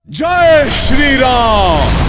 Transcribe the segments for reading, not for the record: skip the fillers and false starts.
जय श्री राम।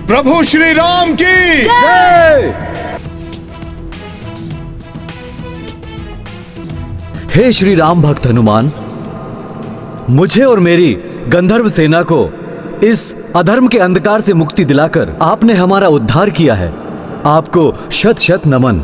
प्रभु श्री राम की जय। हे श्री राम भक्त हनुमान, मुझे और मेरी गंधर्व सेना को इस अधर्म के अंधकार से मुक्ति दिलाकर आपने हमारा उद्धार किया है। आपको शत शत नमन।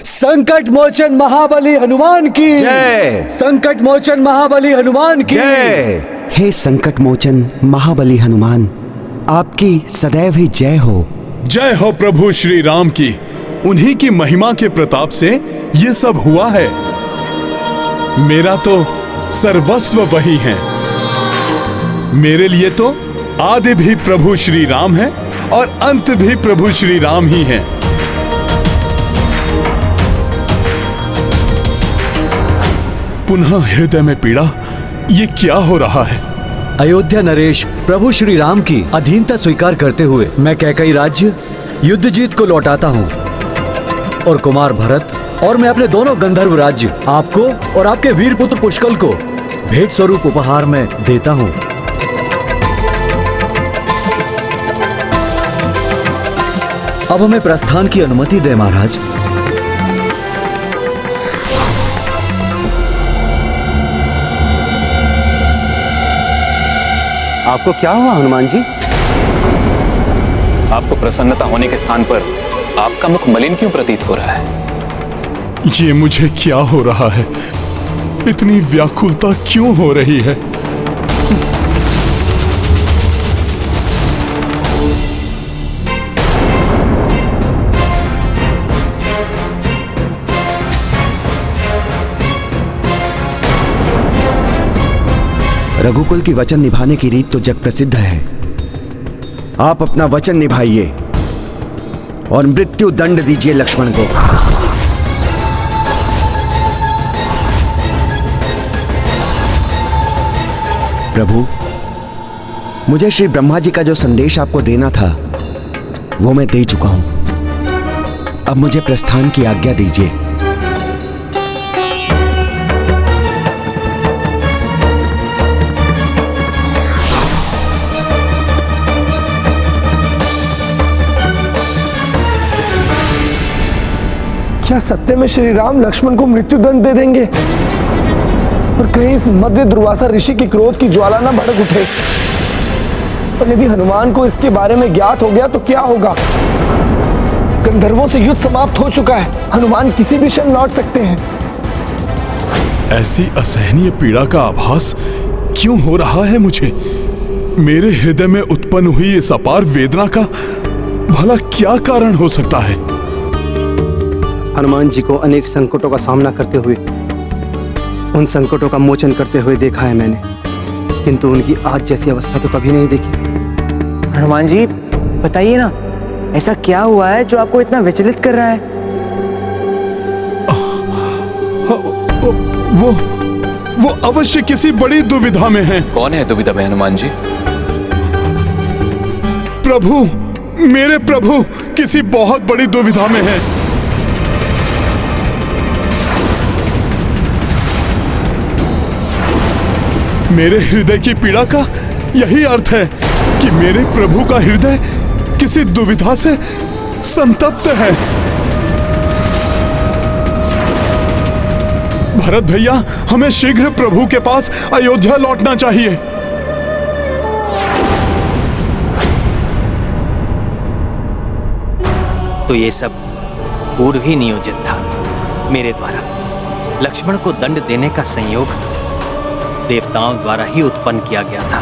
संकट मोचन महाबली हनुमान की जय। संकट मोचन महाबली हनुमान की जय। हे संकट मोचन महाबली हनुमान, आपकी सदैव ही जय हो। जय हो प्रभु श्री राम की। उन्हीं की महिमा के प्रताप से ये सब हुआ है। मेरा तो सर्वस्व वही है। मेरे लिए तो आदि भी प्रभु श्री राम है और अंत भी प्रभु श्री राम ही है। पुनः हृदय में पीड़ा, ये क्या हो रहा है? अयोध्या नरेश प्रभु श्री राम की अधीनता स्वीकार करते हुए मैं कैकई राज्य युद्ध जीत को लौटाता हूँ और कुमार भरत और मैं अपने दोनों गंधर्व राज्य आपको और आपके वीर पुत्र पुष्कल को भेंट स्वरूप उपहार में देता हूँ। अब हमें प्रस्थान की अनुमति दे महाराज। आपको क्या हुआ हनुमान जी? आपको प्रसन्नता होने के स्थान पर आपका मुख मलिन क्यों प्रतीत हो रहा है? ये मुझे क्या हो रहा है? इतनी व्याकुलता क्यों हो रही है? रघुकुल की वचन निभाने की रीत तो जग प्रसिद्ध है। आप अपना वचन निभाइए और मृत्यु दंड दीजिए लक्ष्मण को। प्रभु, मुझे श्री ब्रह्मा जी का जो संदेश आपको देना था वो मैं दे चुका हूं। अब मुझे प्रस्थान की आज्ञा दीजिए। क्या सत्य में श्री राम लक्ष्मण को मृत्यु दंड दे देंगे? और कहीं इस मध्य दुर्वासा ऋषि की क्रोध की ज्वाला न भड़क उठे? और यदि हनुमान को इसके बारे में ज्ञात हो गया तो क्या होगा? गंधर्वों से युद्ध समाप्त हो चुका है। हनुमान किसी भी क्षण लौट सकते हैं। ऐसी असहनीय पीड़ा का आभास क्यों हो रहा है मुझे? मेरे हृदय में उत्पन्न हुई इस अपार वेदना का भला क्या कारण हो सकता है? हनुमान जी को अनेक संकटों का सामना करते हुए, उन संकटों का मोचन करते हुए देखा है मैंने, किंतु उनकी आज जैसी अवस्था तो कभी नहीं देखी। हनुमान जी बताइए ना, ऐसा क्या हुआ है जो आपको इतना विचलित कर रहा है? वो अवश्य किसी बड़ी दुविधा में है। कौन है दुविधा में हनुमान जी? प्रभु, मेरे प्रभु किसी बहुत बड़ी दुविधा में है। मेरे हृदय की पीड़ा का यही अर्थ है कि मेरे प्रभु का हृदय किसी दुविधा से संतप्त है। भरत भैया, हमें शीघ्र प्रभु के पास अयोध्या लौटना चाहिए। तो ये सब पूर्व ही नियोजित था। मेरे द्वारा लक्ष्मण को दंड देने का संयोग देवताओं द्वारा ही उत्पन्न किया गया था,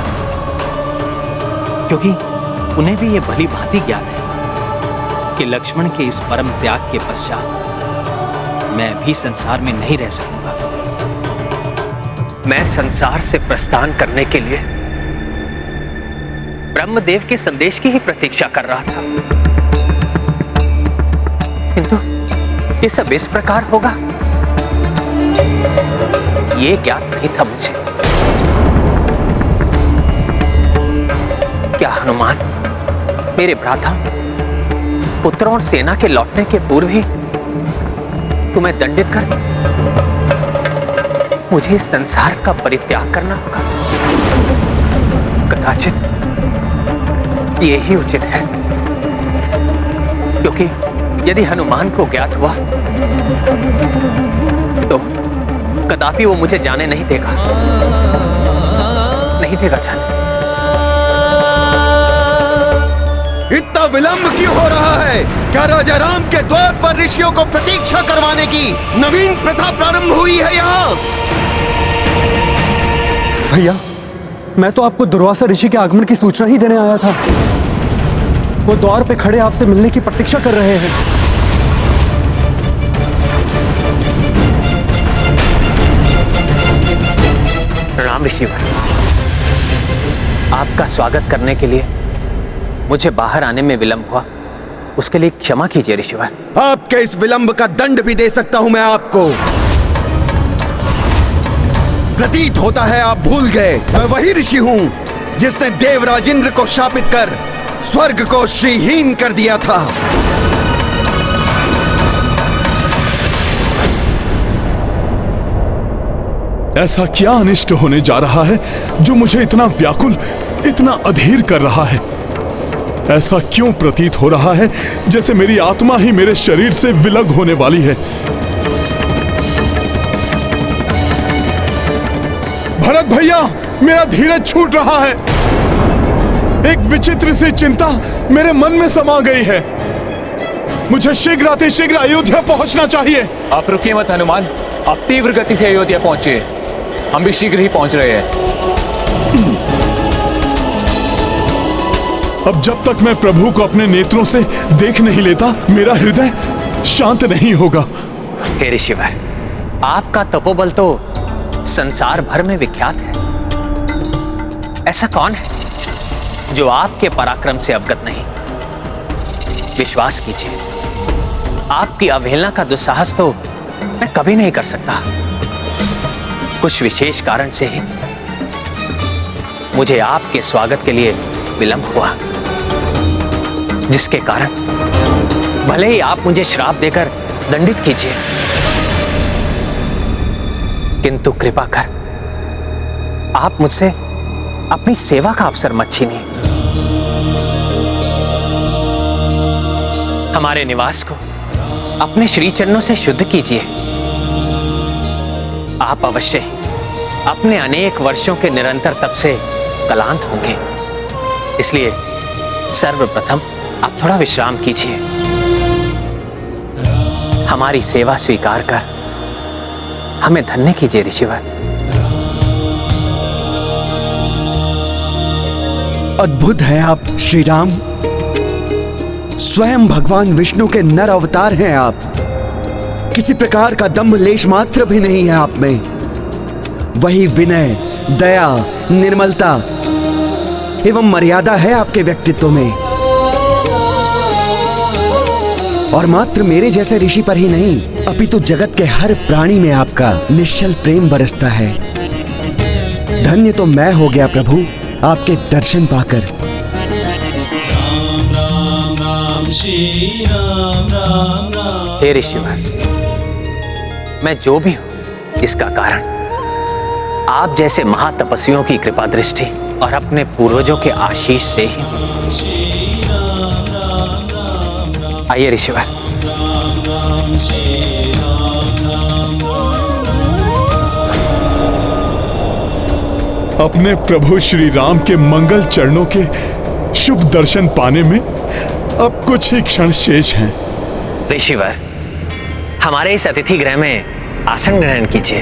क्योंकि उन्हें भी यह भली भांति ज्ञात है कि लक्ष्मण के इस परम त्याग के पश्चात मैं भी संसार में नहीं रह सकूंगा। मैं संसार से प्रस्थान करने के लिए ब्रह्मदेव के संदेश की ही प्रतीक्षा कर रहा था, किंतु ये सब इस प्रकार होगा ये ज्ञात नहीं था मुझे। क्या हनुमान मेरे भ्राता पुत्रों और सेना के लौटने के पूर्व ही तुम्हें दंडित कर मुझे इस संसार का परित्याग करना होगा? कदाचित यही उचित है, क्योंकि यदि हनुमान को ज्ञात हुआ तो कदापि वो मुझे जाने नहीं देगा, नहीं देगा जाने। इतना विलंब क्यों हो रहा है? क्या राजा राम के द्वार पर ऋषियों को प्रतीक्षा करवाने की नवीन प्रथा प्रारंभ हुई है यहाँ? भैया, मैं तो आपको दुर्वासा ऋषि के आगमन की सूचना ही देने आया था। वो द्वार पे खड़े आपसे मिलने की प्रतीक्षा कर रहे हैं। राम ऋषिवर, आपका स्वागत करने के लिए मुझे बाहर आने में विलंब हुआ, उसके लिए क्षमा कीजिए ऋषिवर। आपके इस विलंब का दंड भी दे सकता हूं मैं आपको। प्रतीत होता है आप भूल गए, मैं वही ऋषि हूं जिसने देवराज इंद्र को शापित कर स्वर्ग को श्रीहीन कर दिया था। ऐसा क्या अनिष्ट होने जा रहा है जो मुझे इतना व्याकुल, इतना अधीर कर रहा है? ऐसा क्यों प्रतीत हो रहा है जैसे मेरी आत्मा ही मेरे शरीर से विलग होने वाली है? भरत भैया, मेरा धीरज छूट रहा है। एक विचित्र सी चिंता मेरे मन में समा गई है। मुझे शीघ्र अतिशीघ्र अयोध्या पहुंचना चाहिए। आप रुकिए मत हनुमान, आप तीव्र गति से अयोध्या पहुंचे, हम भी शीघ्र ही पहुंच रहे हैं। अब जब तक मैं प्रभु को अपने नेत्रों से देख नहीं लेता, मेरा हृदय शांत नहीं होगा। हे ऋषिवर, आपका तपोबल तो संसार भर में विख्यात है। ऐसा कौन है जो आपके पराक्रम से अवगत नहीं? विश्वास कीजिए, आपकी अवहेलना का दुस्साहस तो मैं कभी नहीं कर सकता। कुछ विशेष कारण से ही मुझे आपके स्वागत के लिए विलंब हुआ, जिसके कारण भले ही आप मुझे श्राप देकर दंडित कीजिए, किंतु कृपा कर आप मुझसे अपनी सेवा का अवसर मत छीनिए। हमारे निवास को अपने श्री चरणों से शुद्ध कीजिए। आप अवश्य अपने अनेक वर्षों के निरंतर तप से क्लांत होंगे, इसलिए सर्वप्रथम आप थोड़ा विश्राम कीजिए। हमारी सेवा स्वीकार कर हमें धन्य कीजिए ऋषिवर। अद्भुत है आप श्री राम, स्वयं भगवान विष्णु के नर अवतार हैं आप। किसी प्रकार का दम्भ लेश मात्र भी नहीं है आप में। वही विनय, दया, निर्मलता एवं मर्यादा है आपके व्यक्तित्व में। और मात्र मेरे जैसे ऋषि पर ही नहीं, अपितु जगत के हर प्राणी में आपका निश्चल प्रेम बरसता है। धन्य तो मैं हो गया प्रभु आपके दर्शन पाकर। हे ऋषिवर, मैं जो भी हूं इसका कारण आप जैसे महातपस्वियों की कृपा दृष्टि और अपने पूर्वजों के आशीष से ही हूं। आइए ऋषिवर। अपने प्रभु श्री राम के मंगल चरणों के शुभ दर्शन पाने में अब कुछ ही क्षण शेष हैं। ऋषिवर, हमारे इस अतिथि गृह में आसन ग्रहण कीजिए।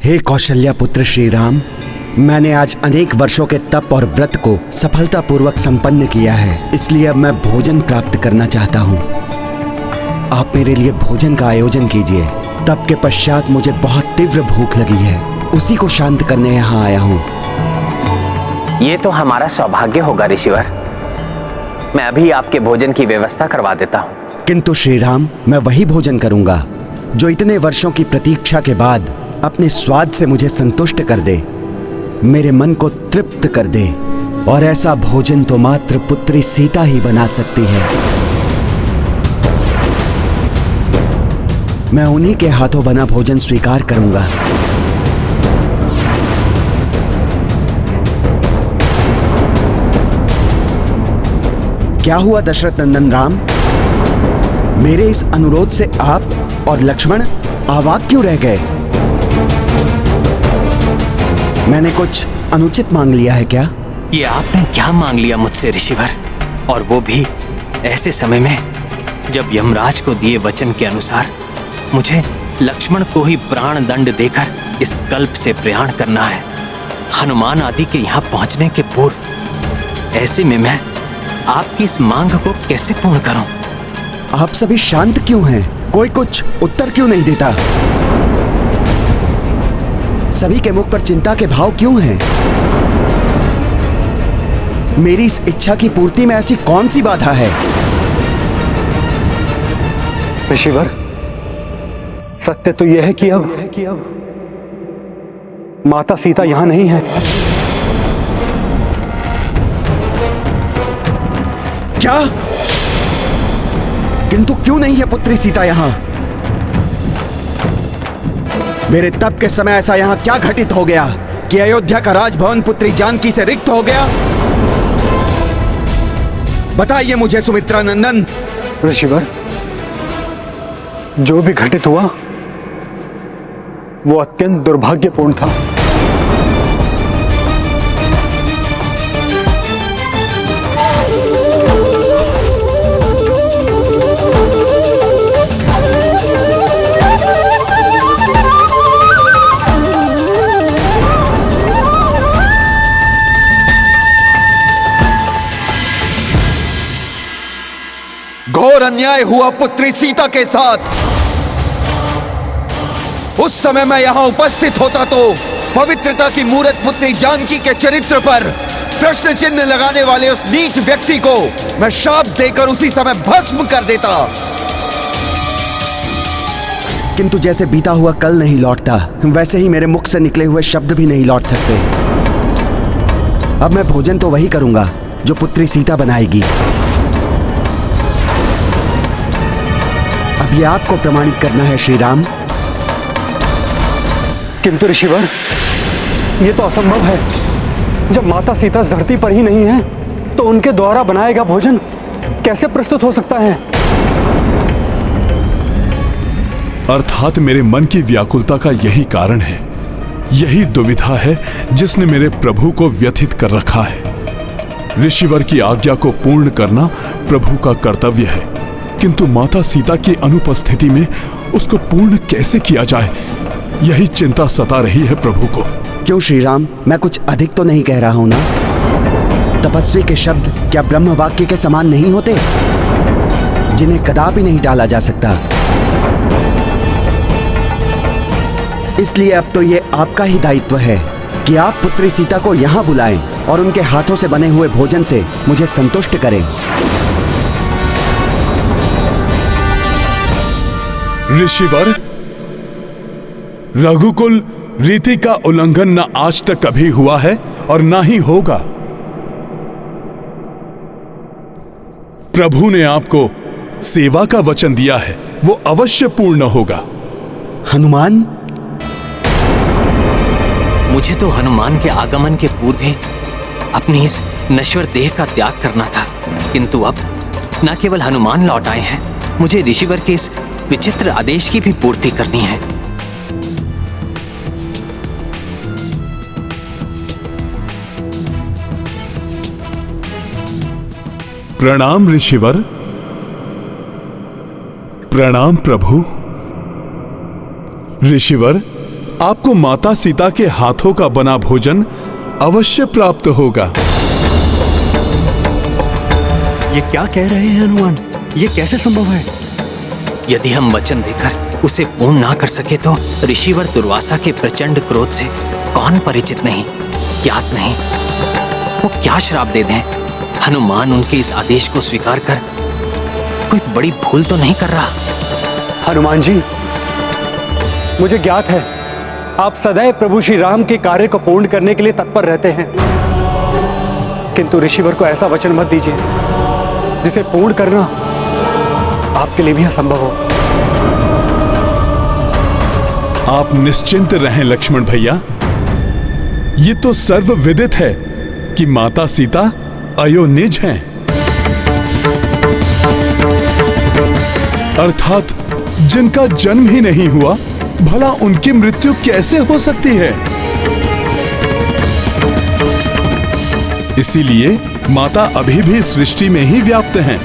हे कौशल्या पुत्र श्री राम, मैंने आज अनेक वर्षों के तप और व्रत को सफलतापूर्वक संपन्न किया है, इसलिए अब मैं भोजन प्राप्त करना चाहता हूँ। आप मेरे लिए भोजन का आयोजन कीजिए। तप के पश्चात मुझे बहुत तीव्र भूख लगी है, उसी को शांत करने यहाँ आया हूँ। ये तो हमारा सौभाग्य होगा ऋषिवर। मैं अभी आपके भोजन की व्यवस्था करवा देता हूँ। किंतु श्री राम, मैं वही भोजन करूंगा जो इतने वर्षों की प्रतीक्षा के बाद अपने स्वाद से मुझे संतुष्ट कर दे, मेरे मन को तृप्त कर दे, और ऐसा भोजन तो मात्र पुत्री सीता ही बना सकती है। मैं उन्हीं के हाथों बना भोजन स्वीकार करूंगा। क्या हुआ दशरथ नंदन राम? मेरे इस अनुरोध से आप और लक्ष्मण अवाक क्यों रह गए? मैंने कुछ अनुचित मांग लिया है क्या? ये आपने क्या मांग लिया मुझसे ऋषिवर, और वो भी ऐसे समय में जब यमराज को दिए वचन के अनुसार मुझे लक्ष्मण को ही प्राण दंड देकर इस कल्प से प्रयाण करना है, हनुमान आदि के यहाँ पहुंचने के पूर्व। ऐसे में मैं आपकी इस मांग को कैसे पूर्ण करूं? आप सभी शांत क्यों हैं? कोई कुछ उत्तर क्यों नहीं देता? सभी के मुख पर चिंता के भाव क्यों हैं? मेरी इस इच्छा की पूर्ति में ऐसी कौन सी बाधा है? ऋषिवर, सत्य तो यह है कि अब माता सीता यहां नहीं है। क्या? किंतु क्यों नहीं है पुत्री सीता यहां? मेरे तप के समय ऐसा यहां क्या घटित हो गया कि अयोध्या का राजभवन पुत्री जानकी से रिक्त हो गया? बताइए मुझे सुमित्रा नंदन। ऋषिवर, जो भी घटित हुआ वो अत्यंत दुर्भाग्यपूर्ण था। घोर अन्याय हुआ पुत्री सीता के साथ। उस समय मैं यहां उपस्थित होता तो पवित्रता की मूरत पुत्री जानकी के चरित्र पर प्रश्न चिन्ह लगाने वाले उस नीच व्यक्ति को मैं शाप देकर उसी समय भस्म कर देता। किंतु जैसे बीता हुआ कल नहीं लौटता, वैसे ही मेरे मुख से निकले हुए शब्द भी नहीं लौट सकते। अब मैं भोजन तो वही करूंगा जो पुत्री सीता बनाएगी। अब ये आपको प्रमाणित करना है श्री राम। किंतु ऋषिवर, यह तो असंभव है। जब माता सीता इस धरती पर ही नहीं है तो उनके द्वारा बनाया गया भोजन कैसे प्रस्तुत हो सकता है? अर्थात मेरे मन की व्याकुलता का यही कारण है, यही दुविधा है जिसने मेरे प्रभु को व्यथित कर रखा है। ऋषिवर की आज्ञा को पूर्ण करना प्रभु का कर्तव्य है, किंतु माता सीता की अनुपस्थिति में उसको पूर्ण कैसे किया जाए, यही चिंता सता रही है प्रभु को। क्यों श्री राम, मैं कुछ अधिक तो नहीं कह रहा हूं ना? तपस्वी के शब्द क्या ब्रह्म वाक्य के समान नहीं होते, जिन्हें कदापि नहीं टाला जा सकता? इसलिए अब तो ये आपका ही दायित्व है कि आप पुत्री सीता को यहां बुलाएं और उनके हाथों से बने हुए भोजन से मुझे संतुष्ट करें। ऋषिवर, रघुकुल रीति का उल्लंघन न आज तक कभी हुआ है और ना ही होगा। प्रभु ने आपको सेवा का वचन दिया है, वो अवश्य पूर्ण होगा। हनुमान, मुझे तो हनुमान के आगमन के पूर्व ही अपनी इस नश्वर देह का त्याग करना था, किंतु अब न केवल हनुमान लौट आए हैं, मुझे ऋषिवर के इस विचित्र आदेश की भी पूर्ति करनी है। प्रणाम ऋषिवर। प्रणाम प्रभु। ऋषिवर, आपको माता सीता के हाथों का बना भोजन अवश्य प्राप्त होगा। ये क्या कह रहे हैं हनुमान? ये कैसे संभव है? यदि हम वचन देकर उसे पूर्ण ना कर सके तो ऋषिवर दुर्वासा के प्रचंड क्रोध से कौन परिचित नहीं, ज्ञात नहीं। वो क्या श्राप दे दें? हनुमान उनके इस आदेश को स्वीकार कर कोई बड़ी भूल तो नहीं कर रहा? हनुमान जी, मुझे ज्ञात है आप सदैव प्रभु श्री राम के कार्य को पूर्ण करने के लिए तत्पर रहते हैं, किंतु ऋषिवर को ऐसा वचन मत दीजिए जिसे पूर्ण करना आपके लिए भी असंभव हो। आप निश्चिंत रहें लक्ष्मण भैया। ये तो सर्वविदित है कि माता सीता अयोनिज हैं, अर्थात जिनका जन्म ही नहीं हुआ, भला उनकी मृत्यु कैसे हो सकती है? इसीलिए माता अभी भी सृष्टि में ही व्याप्त हैं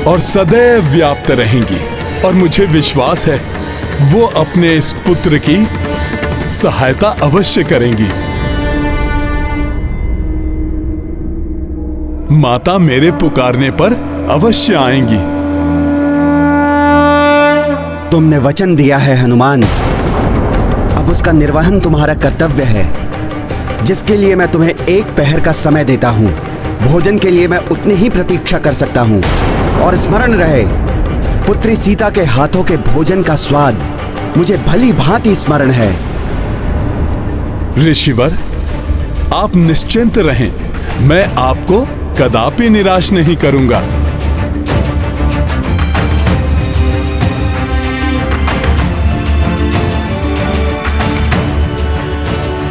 और सदैव व्याप्त रहेंगी, और मुझे विश्वास है वो अपने इस पुत्र की सहायता अवश्य करेंगी। माता मेरे पुकारने पर अवश्य आएंगी। तुमने वचन दिया है हनुमान, अब उसका निर्वहन तुम्हारा कर्तव्य है, जिसके लिए मैं तुम्हें एक पहर का समय देता हूं। भोजन के लिए मैं उतनी ही प्रतीक्षा कर सकता हूं, और स्मरण रहे, पुत्री सीता के हाथों के भोजन का स्वाद मुझे भली भांति स्मरण है। ऋषिवर, आप निश्चिंत रहें, मैं आपको कदापि निराश नहीं करूंगा।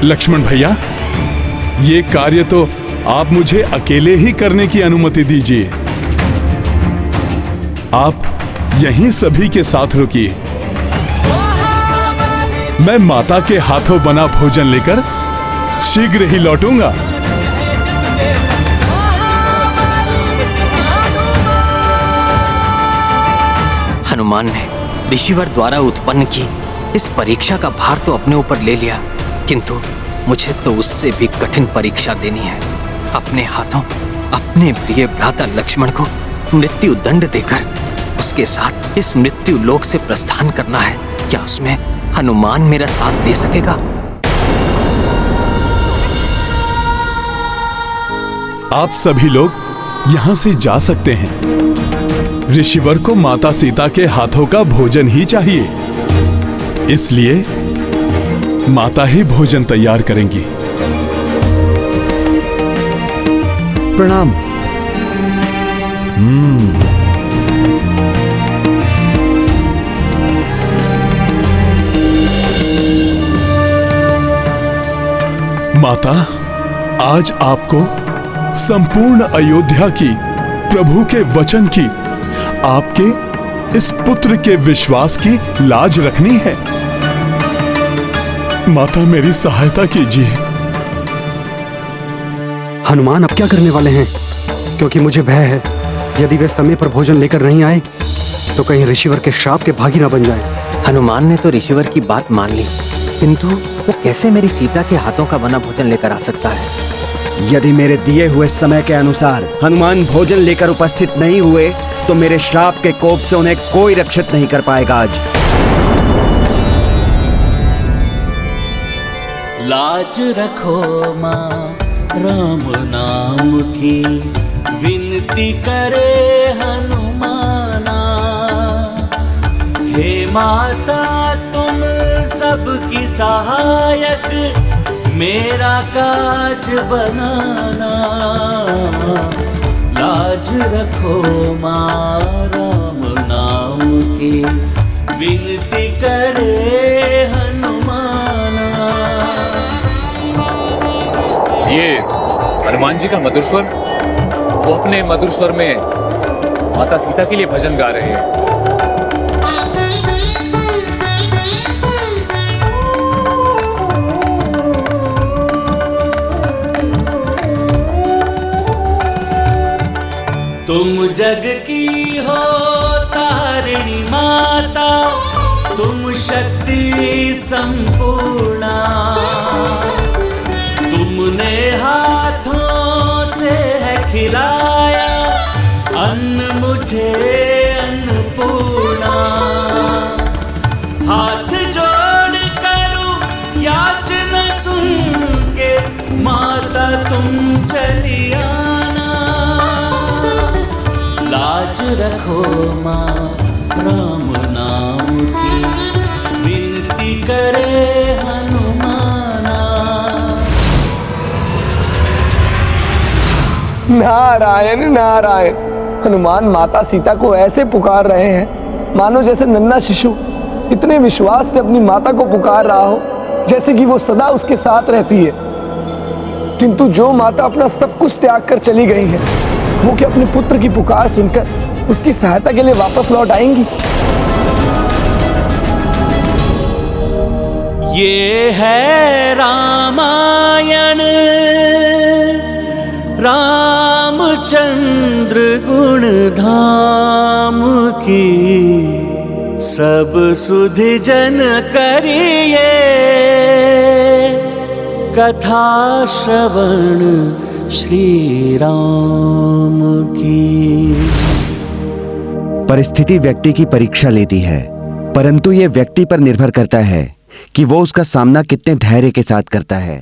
लक्ष्मण भैया, ये कार्य तो आप मुझे अकेले ही करने की अनुमति दीजिए। आप यहीं सभी के साथ रुकिए। मैं माता के हाथों बना भोजन लेकर शीघ्र ही लौटूंगा। हनुमान ने ऋषिवर द्वारा उत्पन्न की इस परीक्षा का भार तो अपने ऊपर ले लिया, किंतु मुझे तो उससे भी कठिन परीक्षा देनी है। अपने हाथों अपने प्रिय भ्राता लक्ष्मण को मृत्यु दंड देकर उसके साथ इस मृत्यु लोक से प्रस्थान करना है। क्या उसमें हनुमान मेरा साथ दे सकेगा? आप सभी लोग यहां से जा सकते हैं। ऋषिवर को माता सीता के हाथों का भोजन ही चाहिए, इसलिए माता ही भोजन तैयार करेंगी। प्रणाम। माता, आज आपको संपूर्ण अयोध्या की प्रभु के वचन की, आपके इस पुत्र के विश्वास की लाज रखनी है। माता, मेरी सहायता कीजिए। हनुमान अब क्या करने वाले हैं? क्योंकि मुझे भय है, यदि वे समय पर भोजन लेकर नहीं आए तो कहीं ऋषिवर के श्राप के भागी ना बन जाए। हनुमान ने तो ऋषिवर की बात मान ली, किंतु वो कैसे मेरी सीता के हाथों का बना भोजन लेकर आ सकता है? यदि मेरे दिए हुए समय के अनुसार हनुमान भोजन लेकर उपस्थित नहीं हुए तो मेरे श्राप के कोप से उन्हें कोई रक्षित नहीं कर पाएगा। आज लाज रखो माँ राम नाम की, विनती करे हनुमाना। हे माता तुम सबकी सहायक, मेरा काज बनाना। लाज रखो माँ राम नाम की, विनती करे हनुमाना। ये हनुमान जी का मधुर स्वर, वो अपने मधुर स्वर में माता सीता के लिए भजन गा रहे हैं। तुम जग की हो तारिणी माता, तुम शक्ति संपूर्णा, तुमने हाथों से है खिलाया अन्न मुझे अन्नपूर्णा। हाथ जोड़ करूं याचना सुन के, माता तुम चली आना। लाज रखो माँ राम नाम की, विनती करे हनुमाना। नारायण नारायण। हनुमान माता सीता को ऐसे पुकार रहे हैं मानो जैसे नन्हा शिशु इतने विश्वास से अपनी माता को पुकार रहा हो जैसे कि वो सदा उसके साथ रहती है। किंतु जो माता अपना सब कुछ त्याग कर चली गई है, वो क्या अपने पुत्र की पुकार सुनकर उसकी सहायता के लिए वापस लौट आएंगी? ये है रामायण, रामचंद्र गुण धाम की, सब सुधि जन करिए कथा श्रवण श्री राम की। परिस्थिति व्यक्ति की परीक्षा लेती है, परंतु ये व्यक्ति पर निर्भर करता है कि वो उसका सामना कितने धैर्य के साथ करता है।